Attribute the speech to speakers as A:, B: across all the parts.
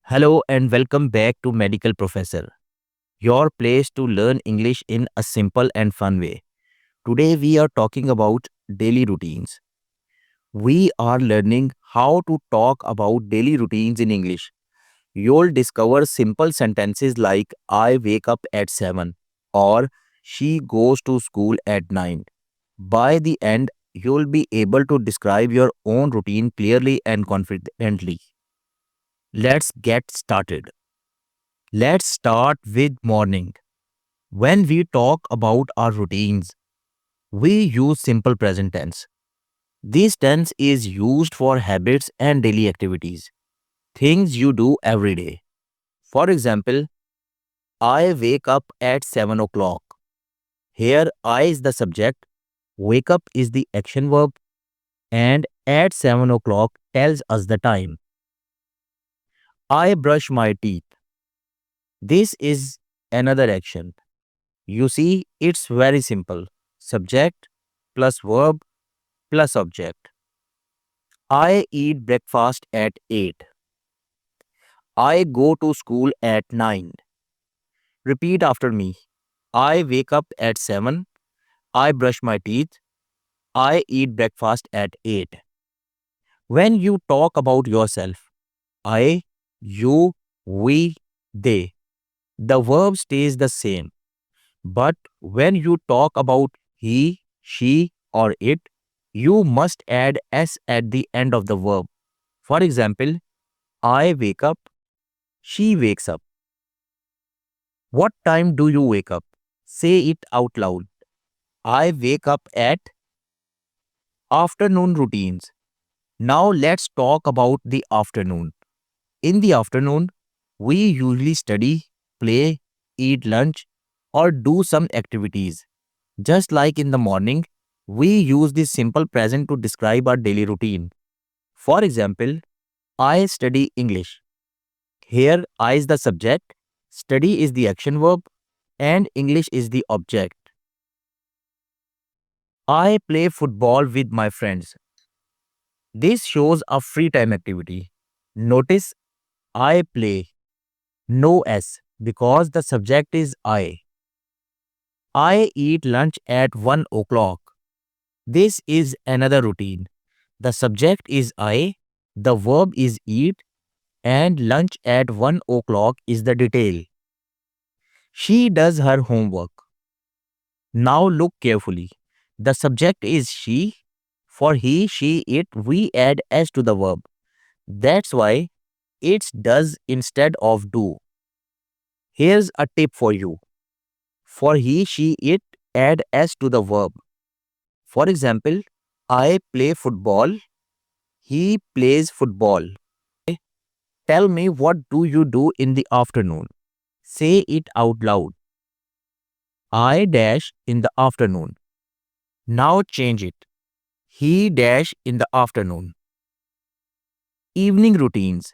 A: Hello and welcome back to Medical Professor, your place to learn English in a simple and fun way. Today we are talking about daily routines. We are learning how to talk about daily routines in English. You'll discover simple sentences like I wake up at 7 or she goes to school at 9. By the end, you'll be able to describe your own routine clearly and confidently. Let's get started. Let's start with morning. When we talk about our routines, we use simple present tense. This tense is used for habits and daily activities, things you do every day. For example, I wake up at 7 o'clock. Here, I is the subject, wake up is the action verb, and at 7 o'clock tells us the time. I brush my teeth. This is another action. You see, it's very simple. Subject plus verb plus object. I eat breakfast at 8. I go to school at 9. Repeat after me. I wake up at 7. I brush my teeth. I eat breakfast at 8. When you talk about yourself, I, you, we, they, the verb stays the same. But when you talk about he, she, or it, you must add s at the end of the verb. For example, I wake up, she wakes up. What time do you wake up? Say it out loud. I wake up at afternoon routines. Now let's talk about the afternoon. In the afternoon, we usually study, play, eat lunch, or do some activities. Just like in the morning, we use this simple present to describe our daily routine. For example, I study English. Here, I is the subject, study is the action verb, and English is the object. I play football with my friends. This shows a free time activity. Notice I play, no S, because the subject is I. I eat lunch at 1 o'clock. This is another routine. The subject is I, the verb is eat, and lunch at 1 o'clock is the detail. She does her homework. Now look carefully. The subject is she. For he, she, it, we add s to the verb. That's why it's does instead of do. Here's a tip for you. For he, she, it, add s to the verb. For example, I play football. He plays football. Tell me what do you do in the afternoon? Say it out loud. I dash in the afternoon. Now change it. He dash in the afternoon. Evening routines.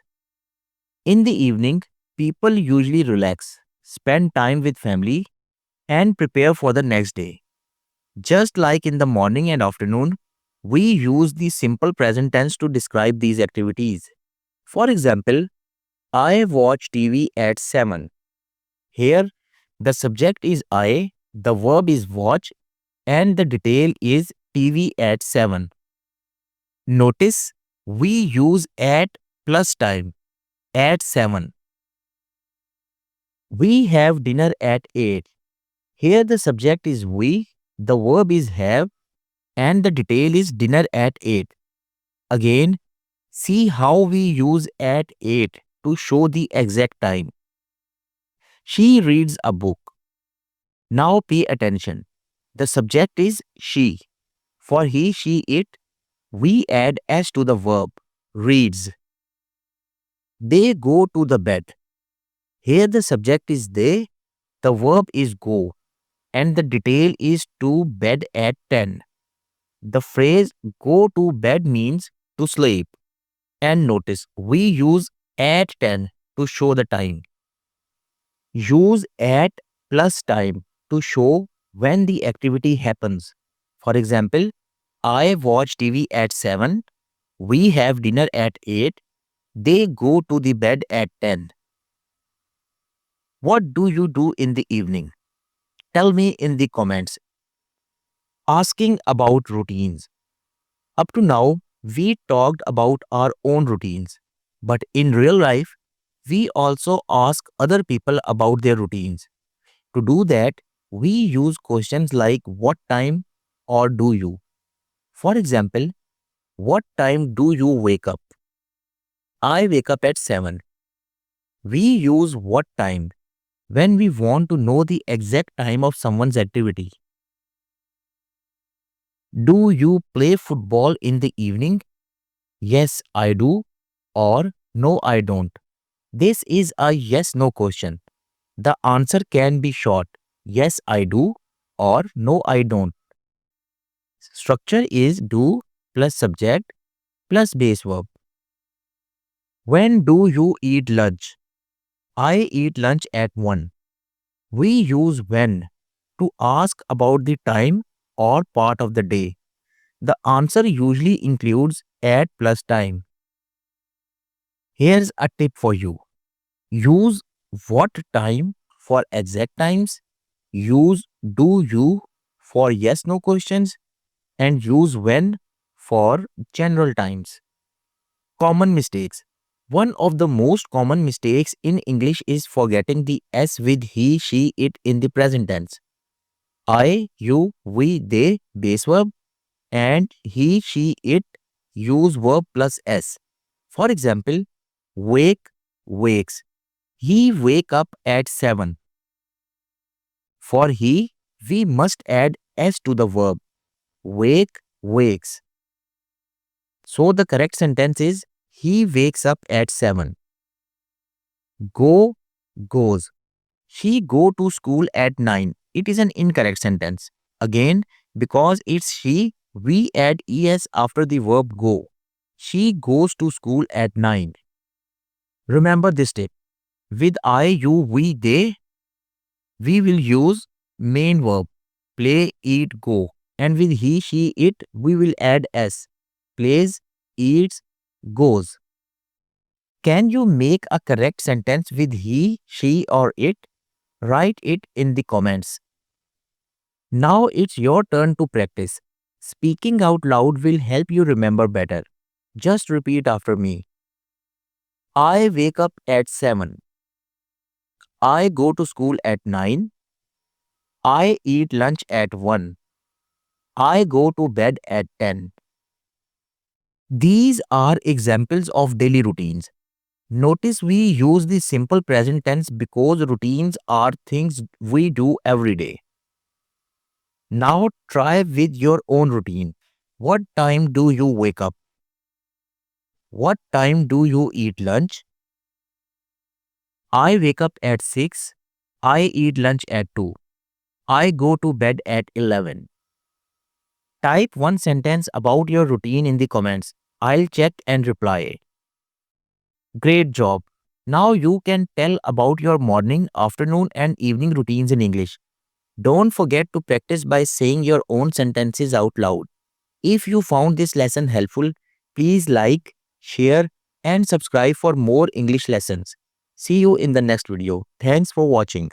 A: In the evening, people usually relax, spend time with family, and prepare for the next day. Just like in the morning and afternoon, we use the simple present tense to describe these activities. For example, I watch TV at 7. Here, the subject is I, the verb is watch, and the detail is TV at 7. Notice we use at plus time at 7. We have dinner at 8. Here the subject is we, the verb is have, and the detail is dinner at 8. Again, see how we use at 8 to show the exact time. She reads a book. Now pay attention. The subject is she. For he, she, it, we add s to the verb, reads. They go to the bed. Here the subject is they, the verb is go, and the detail is to bed at 10. The phrase go to bed means to sleep. And notice we use at 10 to show the time. Use at plus time to show when the activity happens. For example, I watch TV at 7, we have dinner at 8, They go to the bed at 10. What do you do in the evening? Tell me in the comments. Asking about routines. Up to now, we talked about our own routines. But in real life, we also ask other people about their routines. To do that, we use questions like what time or do you? For example, what time do you wake up? I wake up at 7. We use what time when we want to know the exact time of someone's activity. Do you play football in the evening? Yes, I do. Or no, I don't. This is a yes no question. The answer can be short yes, I do or no, I don't. Structure is do plus subject plus base verb. When do you eat lunch? I eat lunch at 1. We use when to ask about the time or part of the day. The answer usually includes at plus time. Here's a tip for you. Use what time for exact times. Use do you for yes no questions and use when for general times. Common mistakes. One of the most common mistakes in English is forgetting the S with he, she, it in the present tense. I, you, we, they, base verb, and he, she, it use verb plus S. For example, wake, wakes. He wake up at 7. For he, we must add S to the verb. Wake, wakes. So the correct sentence is he wakes up at 7. Go, goes. She go to school at 9. It is an incorrect sentence. Again, because it's she, we add es after the verb go. She goes to school at 9. Remember this tip. With I, you, we, they, we will use main verb play, eat, go. And with he, she, it, we will add s. Plays, eats, goes. Can you make a correct sentence with he, she, or it? Write it in the comments. Now it's your turn to practice. Speaking out loud will help you remember better. Just repeat after me. I wake up at 7. I go to school at 9. I eat lunch at 1. I go to bed at 10. These are examples of daily routines. Notice we use the simple present tense because routines are things we do every day. Now try with your own routine. What time do you wake up? What time do you eat lunch? I wake up at 6. I eat lunch at 2. I go to bed at 11. Type one sentence about your routine in the comments. I'll check and reply. Great job. Now you can tell about your morning, afternoon, and evening routines in English. Don't forget to practice by saying your own sentences out loud. If you found this lesson helpful, please like, share, and subscribe for more English lessons. See you in the next video. Thanks for watching.